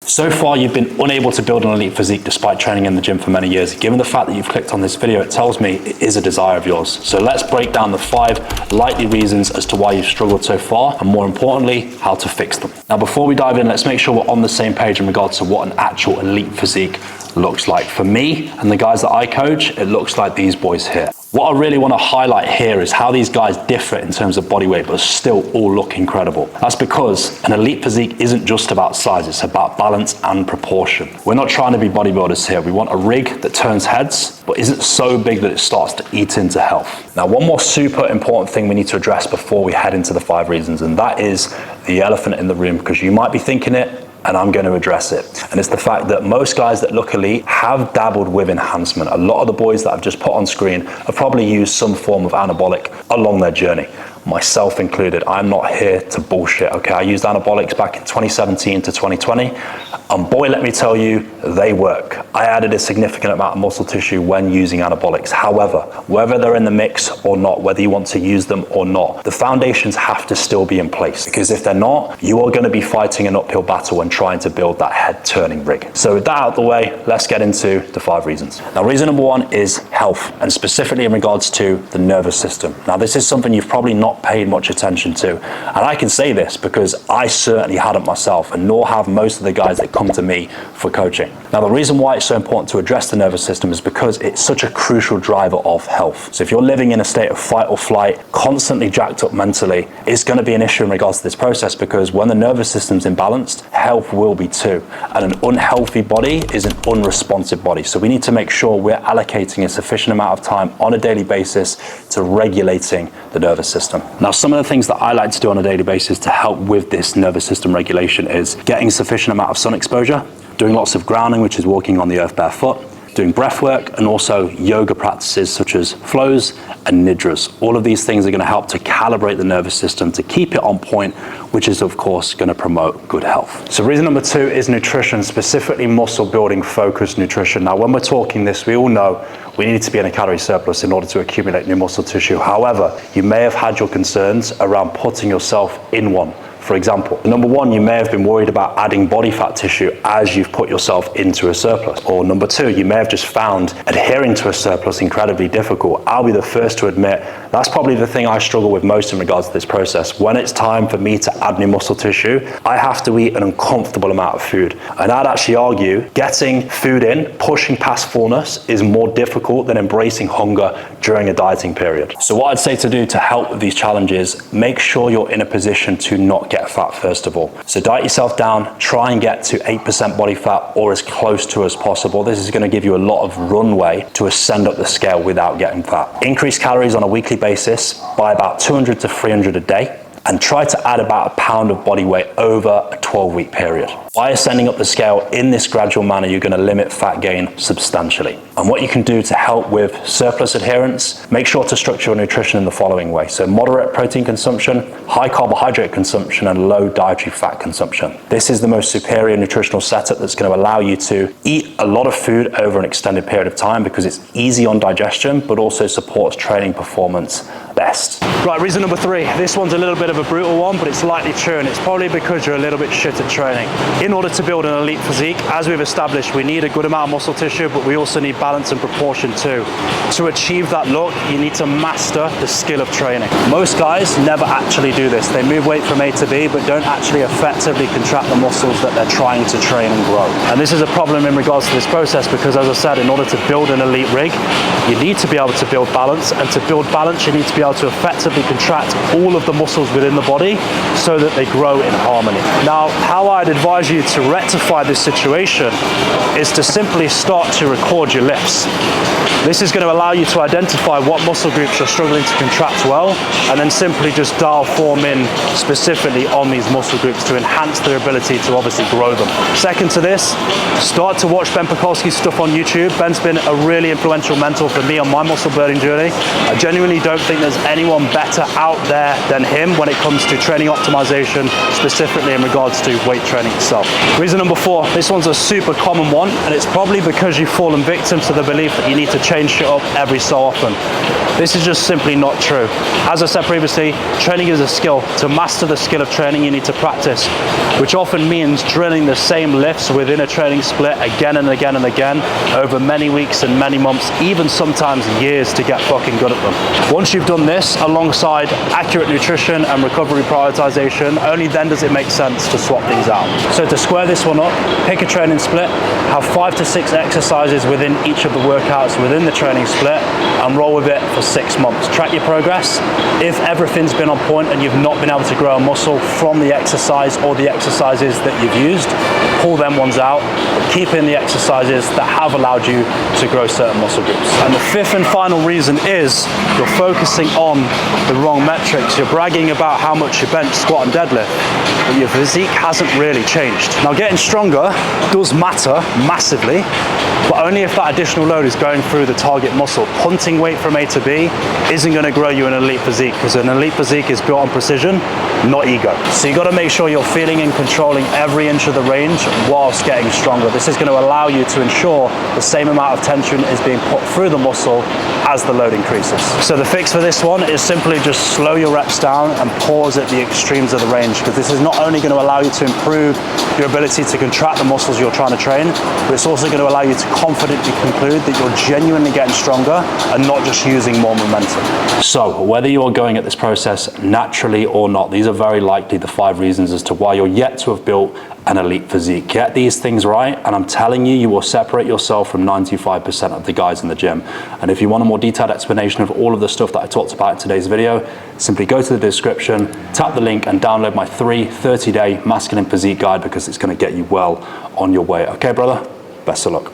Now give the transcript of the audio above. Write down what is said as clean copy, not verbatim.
So far, you've been unable to build an elite physique despite training in the gym for many years. Given the fact that you've clicked on this video, it tells me it is a desire of yours. So let's break down the 5 likely reasons as to why you've struggled so far, and more importantly, how to fix them. Now, before we dive in, let's make sure we're on the same page in regards to what an actual elite physique looks like. For me and the guys that I coach, it looks like these boys here. What I really want to highlight here is how these guys differ in terms of body weight, but still all look incredible. That's because an elite physique isn't just about size, it's about balance and proportion. We're not trying to be bodybuilders here. We want a rig that turns heads, but isn't so big that it starts to eat into health. Now, one more super important thing we need to address before we head into the 5 reasons, and that is the elephant in the room, because you might be thinking it, and I'm going to address it. And it's the fact that most guys that look elite have dabbled with enhancement. A lot of the boys that I've just put on screen have probably used some form of anabolic along their journey, myself included. I'm not here to bullshit, okay? I used anabolics back in 2017 to 2020, and boy, let me tell you, they work. I added a significant amount of muscle tissue when using anabolics. However, whether they're in the mix or not, whether you want to use them or not, the foundations have to still be in place, because if they're not, you are going to be fighting an uphill battle when trying to build that head turning rig. So with that out of the way, let's get into the 5 reasons. Now, reason number 1 is health, and specifically in regards to the nervous system. Now, this is something you've probably not paid much attention to, and I can say this because I certainly hadn't myself, and nor have most of the guys that come to me for coaching. Now, the reason why it's so important to address the nervous system is because it's such a crucial driver of health. So if you're living in a state of fight or flight, constantly jacked up mentally, it's going to be an issue in regards to this process, because when the nervous system's imbalanced, health will be too. And an unhealthy body is an unresponsive body. So we need to make sure we're allocating a sufficient amount of time on a daily basis to regulating the nervous system. Now, some of the things that I like to do on a daily basis to help with this nervous system regulation is getting sufficient amount of sun exposure, doing lots of grounding, which is walking on the earth barefoot, doing breath work, and also yoga practices such as flows and nidras. All of these things are going to help to calibrate the nervous system to keep it on point, which is of course going to promote good health. So reason number 2 is nutrition, specifically muscle building focused nutrition. Now, when we're talking this, we all know we need to be in a calorie surplus in order to accumulate new muscle tissue. However, you may have had your concerns around putting yourself in one. For example, number 1, you may have been worried about adding body fat tissue as you've put yourself into a surplus. Or number 2, you may have just found adhering to a surplus incredibly difficult. I'll be the first to admit that's probably the thing I struggle with most in regards to this process. When it's time for me to add new muscle tissue, I have to eat an uncomfortable amount of food. And I'd actually argue getting food in, pushing past fullness, is more difficult than embracing hunger during a dieting period. So what I'd say to do to help with these challenges, make sure you're in a position to not get fat first of all. So diet yourself down, try and get to 8% body fat or as close to as possible. This is going to give you a lot of runway to ascend up the scale without getting fat. Increase calories on a weekly basis by about 200 to 300 a day, and try to add about 1 pound of body weight over a 12-week period. By ascending up the scale in this gradual manner, you're going to limit fat gain substantially. And what you can do to help with surplus adherence, make sure to structure your nutrition in the following way. So moderate protein consumption, high carbohydrate consumption, and low dietary fat consumption. This is the most superior nutritional setup that's going to allow you to eat a lot of food over an extended period of time, because it's easy on digestion, but also supports training performance best. Right, reason number 3. This one's a little bit of a brutal one, but it's likely true, and it's probably because you're a little bit shit at training. In order to build an elite physique, as we've established, we need a good amount of muscle tissue, but we also need balance and proportion too. To achieve that look, you need to master the skill of training. Most guys never actually do this. They move weight from A to B, but don't actually effectively contract the muscles that they're trying to train and grow. And this is a problem in regards to this process, because as I said, in order to build an elite rig, you need to be able to build balance, and to build balance, you need to be able to effectively contract all of the muscles within the body so that they grow in harmony. Now, how I'd advise you to rectify this situation is to simply start to record your lifts. This is going to allow you to identify what muscle groups you're struggling to contract well, and then simply just dial form in specifically on these muscle groups to enhance their ability to obviously grow them. Second to this, start to watch Ben Pakulski's stuff on YouTube. Ben's been a really influential mentor for me on my muscle building journey. I genuinely don't think there's anyone better out there than him when it comes to training optimization, specifically in regards to weight training itself. Reason number 4, this one's a super common one, and it's probably because you've fallen victim to the belief that you need to change shit up every so often. This is just simply not true. As I said previously, training is a skill. To master the skill of training, you need to practice, which often means drilling the same lifts within a training split again and again and again over many weeks and many months, even sometimes years, to get fucking good at them. Once you've done this alongside accurate nutrition and recovery prioritization, only then does it make sense to swap these out. So to square this one up, pick a training split, have 5 to 6 exercises within each of the workouts within the training split, and roll with it for 6 months. Track your progress. If everything's been on point and you've not been able to grow a muscle from the exercise or the exercises that you've used, pull them ones out, but keep in the exercises that have allowed you to grow certain muscle groups. And the 5th and final reason is you're focusing on the wrong metrics. You're bragging about how much you bench, squat and deadlift, but your physique hasn't really changed. Now, getting stronger does matter massively, but only if that additional load is going through the target muscle. Punting weight from A to B isn't going to grow you an elite physique, because an elite physique is built on precision, not ego. So you got to make sure you're feeling and controlling every inch of the range whilst getting stronger. This is going to allow you to ensure the same amount of tension is being put through the muscle as the load increases. So the fix for this one is simply just slow your reps down and pause at the extremes of the range, because this is not only going to allow you to improve your ability to contract the muscles you're trying to train, but it's also going to allow you to confidently conclude that you're genuinely getting stronger and not just using more momentum. So whether you are going at this process naturally or not, these are very likely the 5 reasons as to why you're yet to have built an elite physique. Get these things right, and I'm telling you, you will separate yourself from 95% of the guys in the gym. And if you want a more detailed explanation of all of the stuff that I talked about in today's video, simply go to the description, tap the link, and download my free 30-day masculine physique guide, because it's going to get you well on your way. Okay, brother? Best of luck.